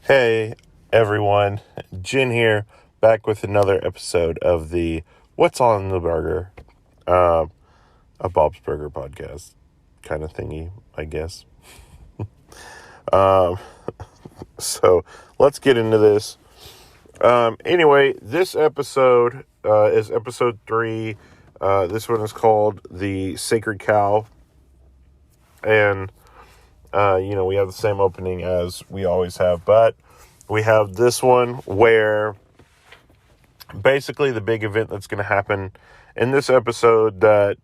Hey everyone, Jen here, back with another episode of the What's on the Burger, a Bob's Burger podcast kind of thingy, I guess. Um, so let's get into this. Anyway, this episode is episode 3. This one is called The Sacred Cow, and we have the same opening as we always have, but we have this one where basically the big event that's going to happen in this episode, that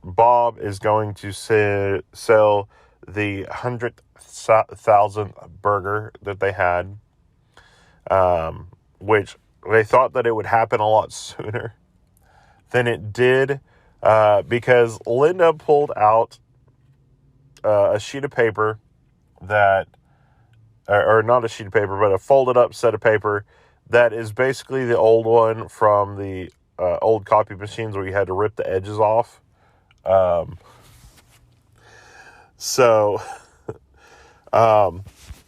Bob is going to sell the 100,000th burger that they had, which they thought that it would happen a lot sooner than it did, because Linda pulled out a sheet of paper that, or not a sheet of paper, but a folded up set of paper that is basically the old one from the old copy machines where you had to rip the edges off.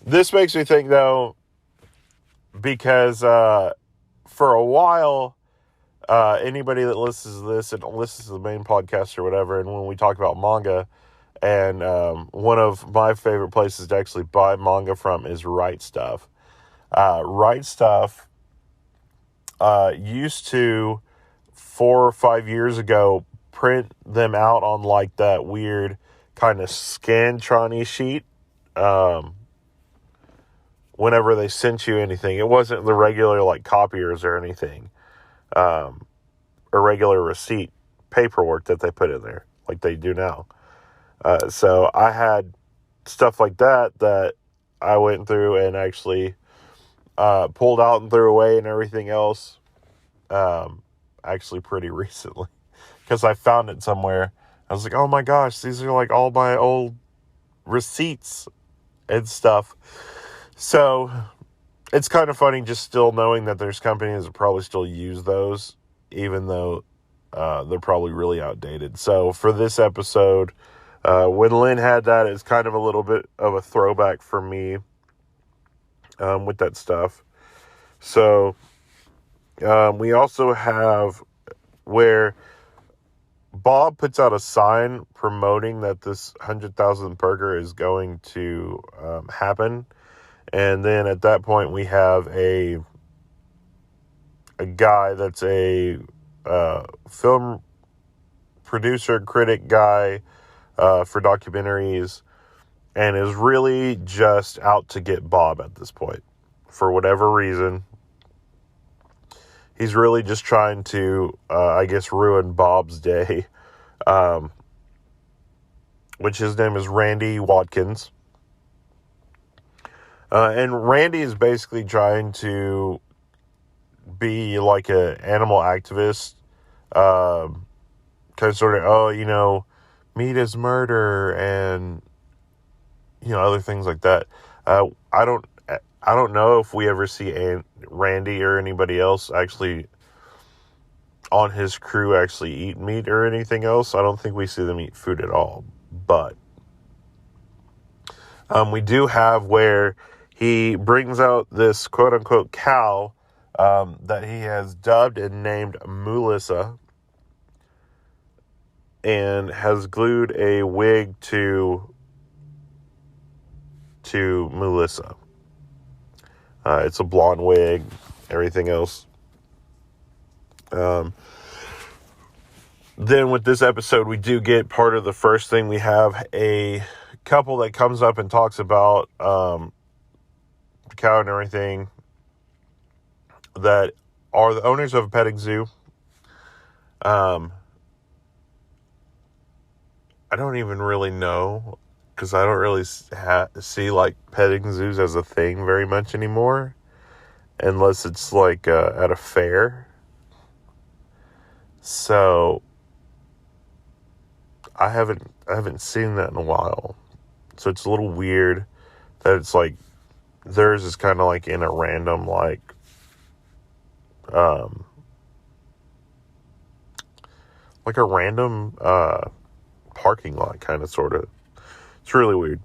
This makes me think, though, because for a while, anybody that listens to this and listens to the main podcast or whatever, and when we talk about manga, and one of my favorite places to actually buy manga from is Right Stuff. Right Stuff used to, 4 or 5 years ago, print them out on like that weird kind of Scantron-y sheet. Whenever they sent you anything, it wasn't the regular like copiers or anything, or regular receipt paperwork that they put in there like they do now. So I had stuff like that I went through and actually pulled out and threw away and everything else, actually pretty recently, because I found it somewhere. I was like, oh my gosh, these are like all my old receipts and stuff. So it's kind of funny just still knowing that there's companies that probably still use those, even though they're probably really outdated. So for this episode, when Lynn had that, it's kind of a little bit of a throwback for me with that stuff. So we also have where Bob puts out a sign promoting that this 100,000 burger is going to happen. And then at that point, we have a guy that's a film producer, critic guy for documentaries, and is really just out to get Bob at this point. For whatever reason, he's really just trying to, ruin Bob's day, which his name is Randy Watkins. And Randy is basically trying to be like an animal activist, kind of sort of, meat is murder and, other things like that. I don't know if we ever see Randy or anybody else actually on his crew actually eat meat or anything else. I don't think we see them eat food at all. But we do have where he brings out this quote-unquote cow that he has dubbed and named Melissa, and has glued a wig to Melissa. It's a blonde wig, everything else. Then with this episode, we do get part of the first thing. We have a couple that comes up and talks about the cow and everything, that are the owners of a petting zoo. I don't even really know, because I don't really see like petting zoos as a thing very much anymore, unless it's like at a fair. So I haven't seen that in a while. So it's a little weird that it's like theirs is kind of like in a random like a random parking lot, kind of, sort of. It's really weird.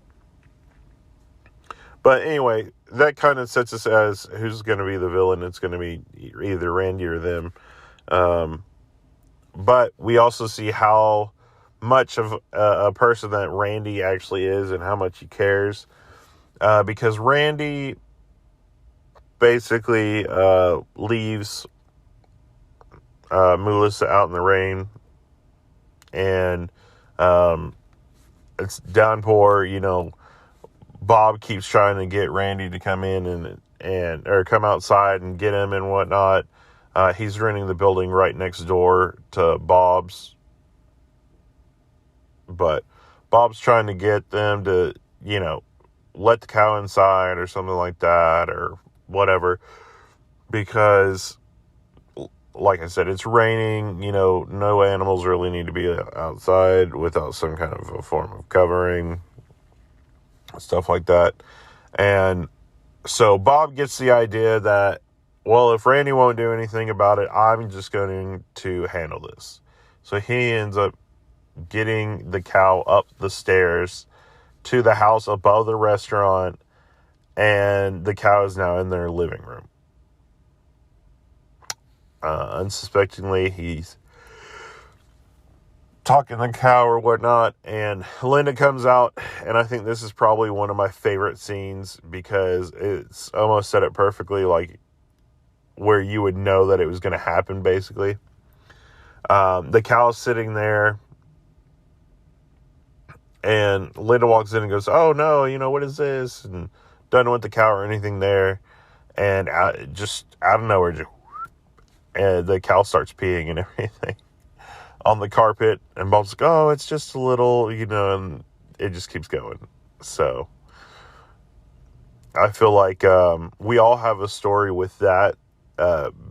But anyway, that kind of sets us as who's going to be the villain. It's going to be either Randy or them. But we also see how much of a person that Randy actually is and how much he cares. Because Randy basically leaves Melissa out in the rain. And it's downpour, Bob keeps trying to get Randy to come in or come outside and get him and whatnot. He's renting the building right next door to Bob's. But Bob's trying to get them to, let the cow inside or something like that or whatever. Because, like I said, it's raining. No animals really need to be outside without some kind of a form of covering. Stuff like that. And so Bob gets the idea that, well, if Randy won't do anything about it, I'm just going to handle this. So he ends up getting the cow up the stairs to the house above the restaurant, and the cow is now in their living room. Unsuspectingly, he's talking the cow or whatnot, and Linda comes out, and I think this is probably one of my favorite scenes because it's almost set it perfectly, like where you would know that it was going to happen, basically. The cow's sitting there, and Linda walks in and goes, "Oh no, what is this?" And doesn't want the cow or anything there, and just out of nowhere, and the cow starts peeing and everything on the carpet, and Bob's like, "Oh, it's just a little," and it just keeps going. So I feel like we all have a story with that,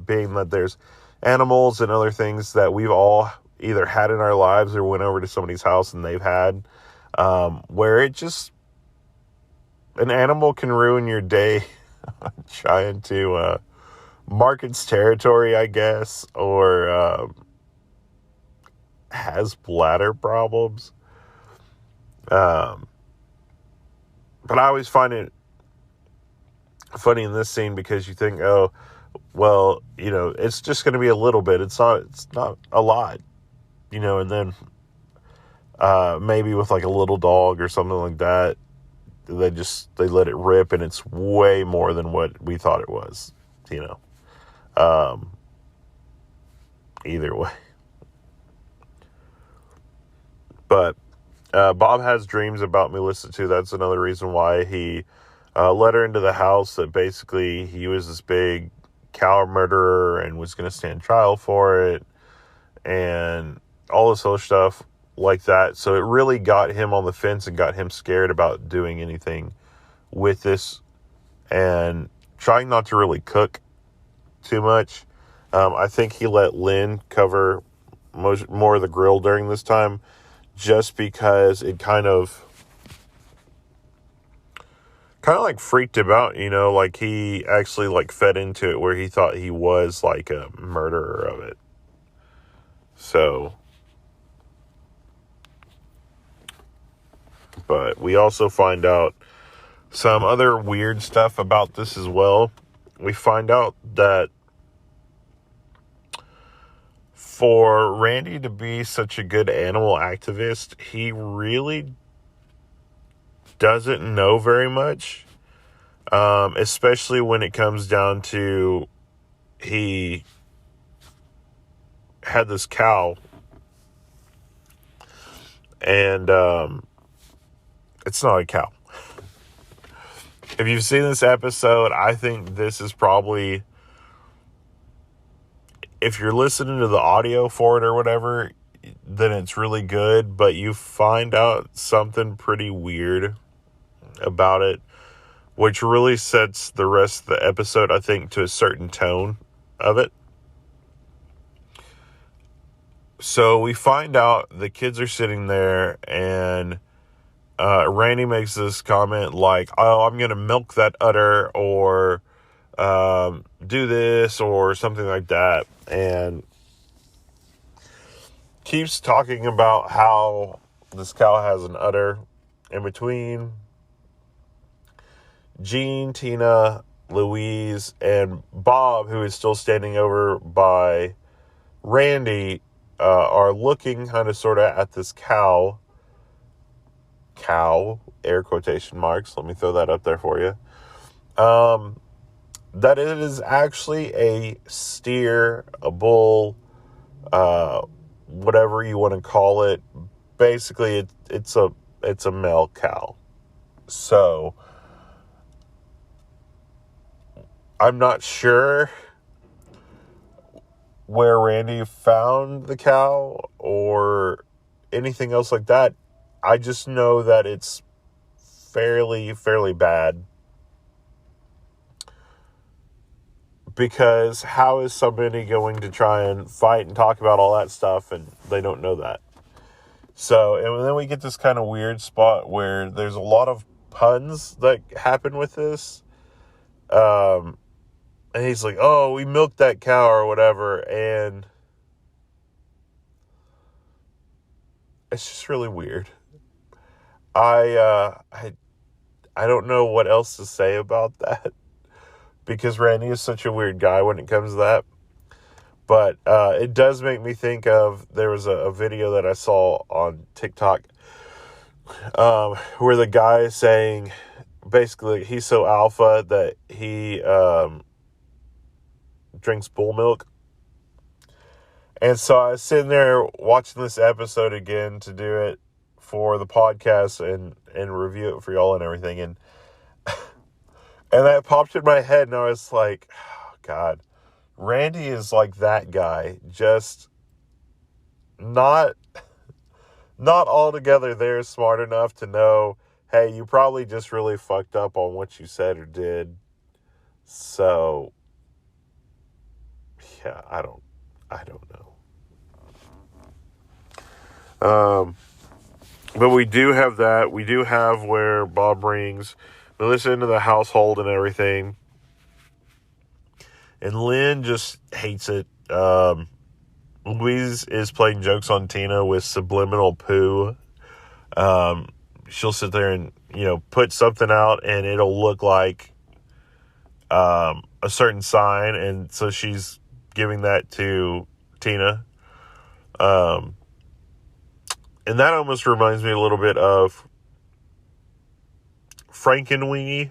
being that there's animals and other things that we've all either had in our lives or went over to somebody's house and they've had, where an animal can ruin your day trying to mark its territory, I guess, or has bladder problems. But I always find it funny in this scene because you think, oh, well, it's just going to be a little bit. It's not a lot, and then maybe with like a little dog or something like that, they let it rip, and it's way more than what we thought it was, either way. But Bob has dreams about Melissa too. That's another reason why he let her into the house, that basically he was this big cow murderer and was going to stand trial for it and all this other stuff like that. So it really got him on the fence and got him scared about doing anything with this and trying not to really cook too much. I think he let Lynn cover more of the grill during this time, just because it kind of like freaked him out, like he actually like fed into it where he thought he was like a murderer of it. So, but we also find out some other weird stuff about this as well. We find out that for Randy to be such a good animal activist, he really doesn't know very much, especially when it comes down to he had this cow, and it's not a cow. If you've seen this episode, I think this is probably, if you're listening to the audio for it or whatever, then it's really good, but you find out something pretty weird about it, which really sets the rest of the episode, I think, to a certain tone of it. So we find out the kids are sitting there, and Randy makes this comment like, "Oh, I'm going to milk that udder," or do this, or something like that. And keeps talking about how this cow has an udder in between. Jean, Tina, Louise, and Bob, who is still standing over by Randy, are looking kind of sort of at this cow, air quotation marks. Let me throw that up there for you. That it is actually a steer, a bull, whatever you want to call it. Basically, it's a male cow. So I'm not sure where Randy found the cow or anything else like that. I just know that it's fairly bad. Because how is somebody going to try and fight and talk about all that stuff and they don't know that? So, and then we get this kind of weird spot where there's a lot of puns that happen with this. And he's like, oh, we milked that cow or whatever. And it's just really weird. I don't know what else to say about that. Because Randy is such a weird guy when it comes to that. But it does make me think of, there was a video that I saw on TikTok where the guy is saying, basically, he's so alpha that he drinks bull milk. And so I was sitting there watching this episode again to do it for the podcast and review it for y'all and everything. And that popped in my head, and I was like, oh, God, Randy is like that guy, just not altogether there smart enough to know, hey, you probably just really fucked up on what you said or did. So, yeah, I don't know. But we do have that. We do have where Bob brings Melissa into the household and everything. And Lynn just hates it. Louise is playing jokes on Tina with subliminal poo. She'll sit there and, put something out and it'll look like a certain sign. And so she's giving that to Tina. And that almost reminds me a little bit of Frankenweenie,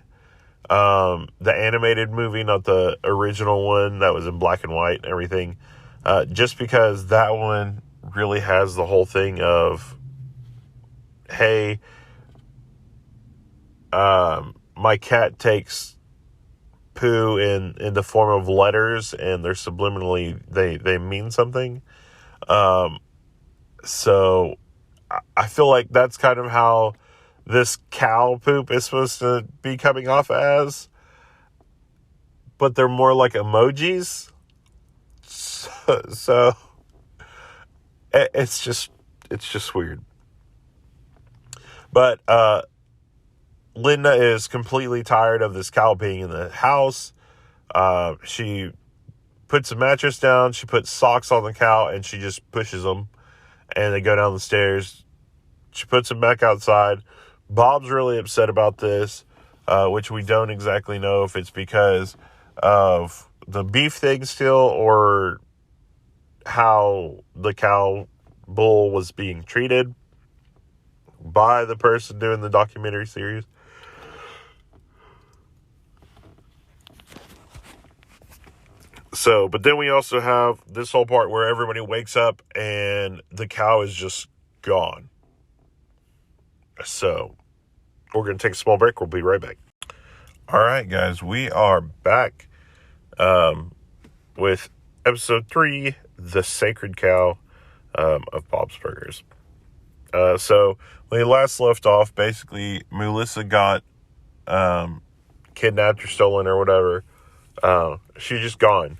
the animated movie, not the original one that was in black and white and everything. Just because that one really has the whole thing of, hey, my cat takes poo in the form of letters and they're subliminally, they mean something. So I feel like that's kind of how this cow poop is supposed to be coming off as, but they're more like emojis. So it's just weird. But Linda is completely tired of this cow being in the house. She puts a mattress down, she puts socks on the cow, and she just pushes them. And they go down the stairs. She puts them back outside. Bob's really upset about this, which we don't exactly know if it's because of the beef thing still or how the cow bull was being treated by the person doing the documentary series. So, but then we also have this whole part where everybody wakes up and the cow is just gone. So, we're going to take a small break. We'll be right back. All right, guys, we are back with episode 3, The Sacred Cow of Bob's Burgers. So, when we last left off, basically, Melissa got kidnapped or stolen or whatever. She's just gone.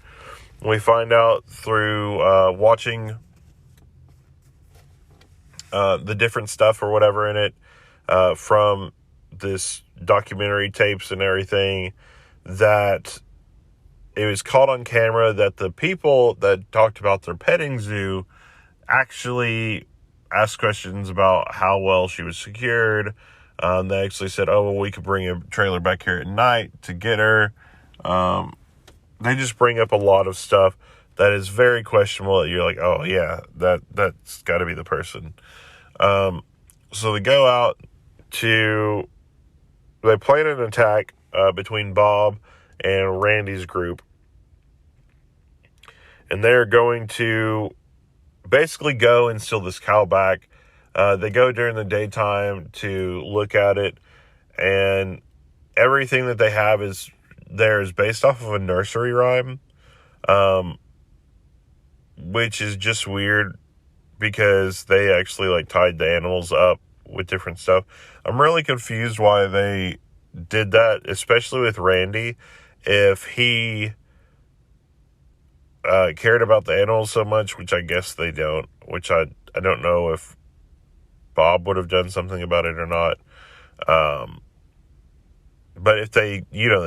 We find out through watching the different stuff or whatever in it from this documentary tapes and everything that it was caught on camera that the people that talked about their petting zoo actually asked questions about how well she was secured, They actually said, oh, well, we could bring a trailer back here at night to get her. They just bring up a lot of stuff that is very questionable. You're like, oh, yeah, that's got to be the person. So they go out they plan an attack between Bob and Randy's group. And they're going to basically go and steal this cow back. They go during the daytime to look at it, and everything that they have is based off of a nursery rhyme, which is just weird because they actually like tied the animals up with different stuff. I'm really confused why they did that, especially with Randy. If he cared about the animals so much, which I guess they don't, which I don't know if Bob would have done something about it or not. But if they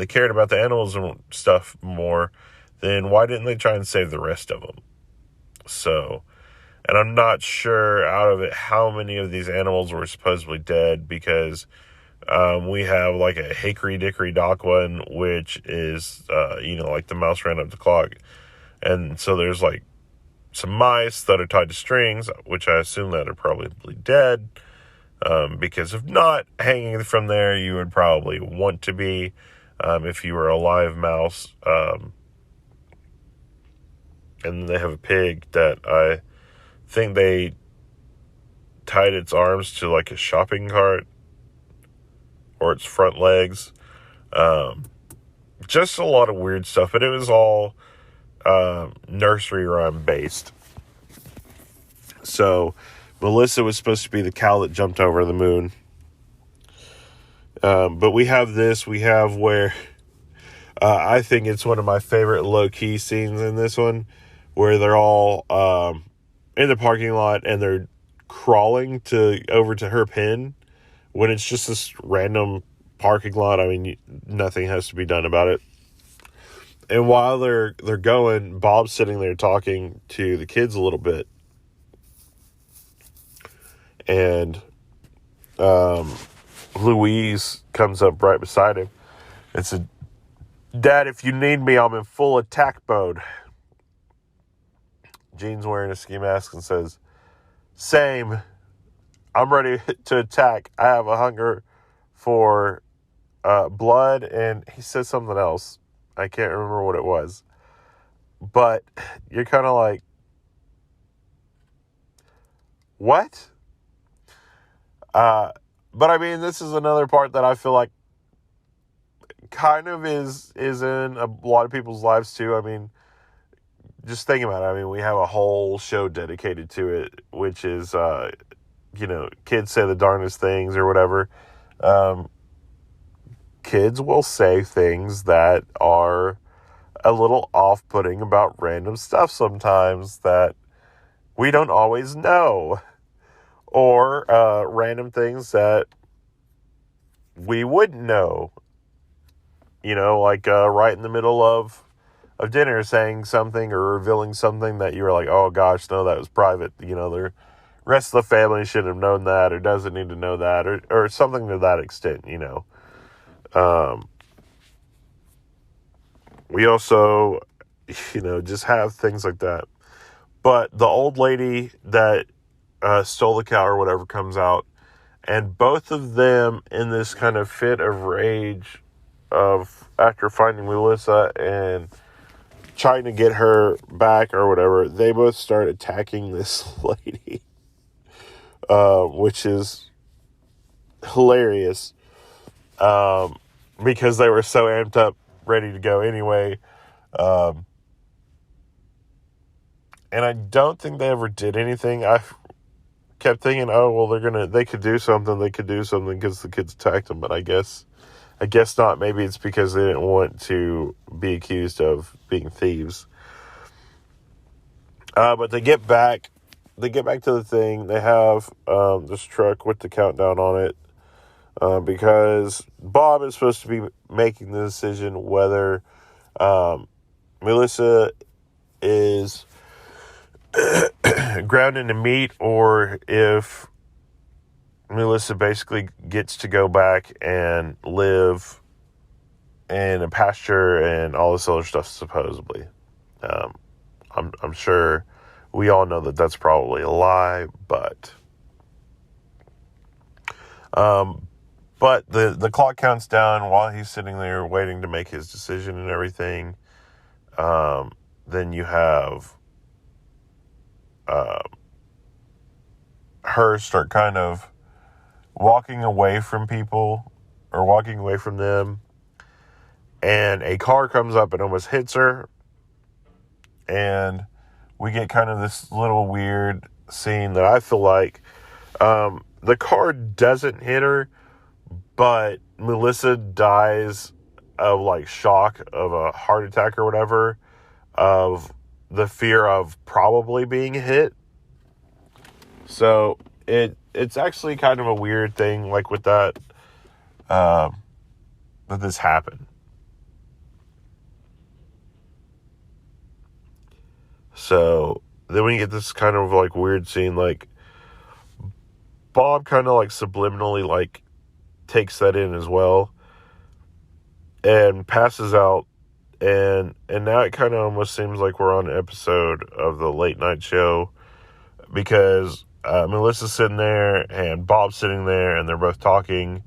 cared about the animals and stuff more, then why didn't they try and save the rest of them? So, and I'm not sure out of it how many of these animals were supposedly dead, because we have like a Hickory Dickory Dock one, which is, like the mouse ran up the clock. And so there's like some mice that are tied to strings, which I assume that are probably dead. Because if not hanging from there, you would probably want to be, if you were a live mouse. And they have a pig that I think they tied its arms to like a shopping cart, or its front legs. Just a lot of weird stuff, but it was all nursery rhyme based. So Melissa was supposed to be the cow that jumped over the moon. But we have where I think it's one of my favorite low-key scenes in this one, where they're all in the parking lot and they're crawling over to her pen when it's just this random parking lot. I mean, nothing has to be done about it. And while they're going, Bob's sitting there talking to the kids a little bit. And Louise comes up right beside him and said, "Dad, if you need me, I'm in full attack mode." Gene's wearing a ski mask and says, "Same. I'm ready to attack. I have a hunger for blood," and he says something else. I can't remember what it was. But you're kind of like, what? But I mean, this is another part that I feel like kind of is in a lot of people's lives too. I mean, just think about it. I mean, we have a whole show dedicated to it, which is, kids say the darndest things or whatever. Kids will say things that are a little off-putting about random stuff sometimes that we don't always know. Or random things that we wouldn't know. Like right in the middle of dinner saying something or revealing something that you were like, oh gosh, no, that was private. The rest of the family should have known that, or doesn't need to know that, or something to that extent, We also, just have things like that. But the old lady that stole the cow or whatever comes out, and both of them in this kind of fit of rage after finding Melissa and trying to get her back or whatever, they both start attacking this lady, which is hilarious, because they were so amped up, ready to go anyway. And I don't think they ever did anything. I kept thinking, oh, well, they could do something because the kids attacked them, but I guess not. Maybe it's because they didn't want to be accused of being thieves. But they get back to the thing. They have this truck with the countdown on it, because Bob is supposed to be making the decision whether Melissa is ground into meat, or if Melissa basically gets to go back and live in a pasture and all this other stuff, supposedly. I'm sure we all know that that's probably a lie, but the clock counts down while he's sitting there waiting to make his decision and everything. Then you have her start kind of walking away from people, or walking away from them, and a car comes up and almost hits her, and we get kind of this little weird scene that I feel like the car doesn't hit her, but Melissa dies of like shock of a heart attack or whatever, of the fear of probably being hit. So it's actually kind of a weird thing, like with that, that this happened. So then we get this kind of like weird scene, like Bob kind of like subliminally like takes that in as well and passes out, and now it kind of almost seems like we're on an episode of the late night show, because Melissa's sitting there and Bob's sitting there and they're both talking,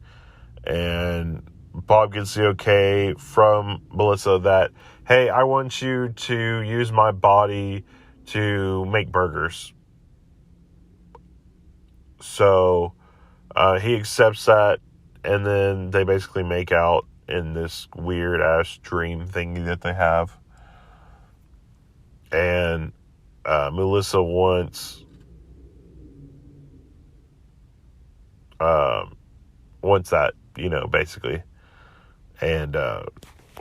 and Bob gets the okay from Melissa that, hey, I want you to use my body to make burgers. So he accepts that, and then they basically make out in this weird ass dream thingy that they have. And Melissa wants that, basically. And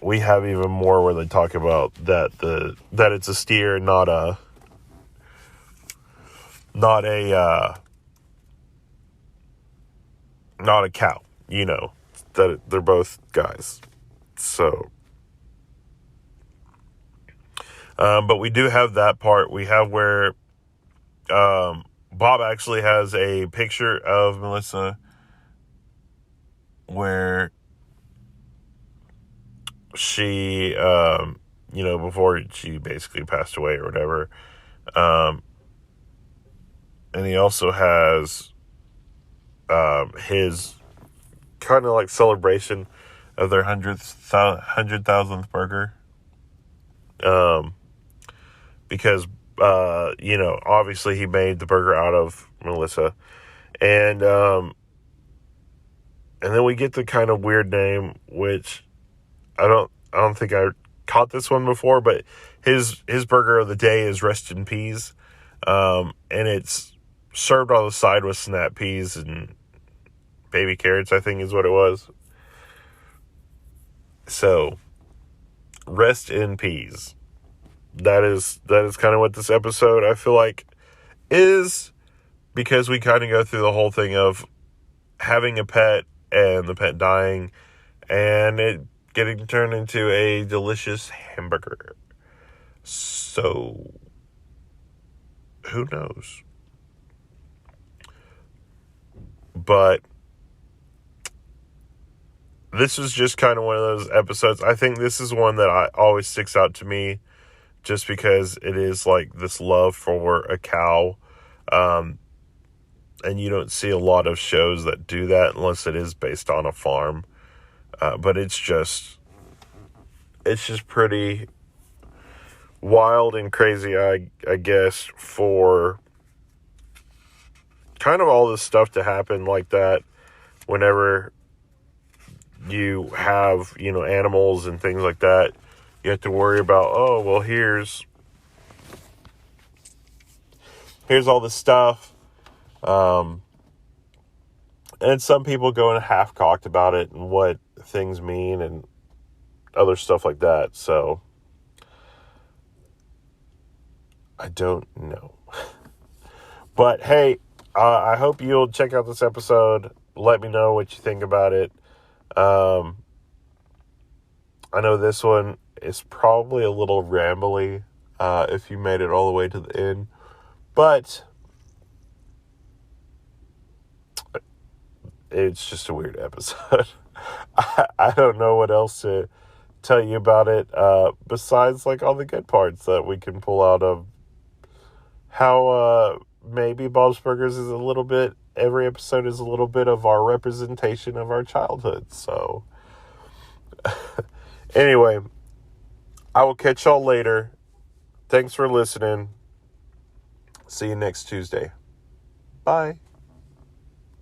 we have even more where they talk about that it's a steer, not a cow, that they're both guys. So, but we do have that part. We have where Bob actually has a picture of Melissa where she, before she basically passed away or whatever. And he also has his kind of like celebration of their 100,000th burger. Because, obviously he made the burger out of Melissa. And then we get the kind of weird name, which I don't think I caught this one before, but his burger of the day is Rest in Peas. And it's served on the side with snap peas and baby carrots, I think is what it was. So, Rest in Peas. That is kind of what this episode, I feel like, is, because we kind of go through the whole thing of having a pet and the pet dying and it getting turned into a delicious hamburger. So, who knows? But this is just kind of one of those episodes. I think this is one that always sticks out to me, just because it is like this love for a cow. And you don't see a lot of shows that do that unless it is based on a farm. But it's just pretty wild and crazy, I guess, for kind of all this stuff to happen like that whenever you have, animals and things like that. You have to worry about, oh, well, here's all this stuff. And some people go in half-cocked about it and what things mean and other stuff like that. So, I don't know. But, hey, I hope you'll check out this episode. Let me know what you think about it. I know this one is probably a little rambly if you made it all the way to the end. But it's just a weird episode. I don't know what else to tell you about it, besides like all the good parts that we can pull out of how maybe Bob's Burgers is a little bit, every episode is a little bit of our representation of our childhood. So anyway, I will catch y'all later. Thanks for listening. See you next Tuesday. Bye.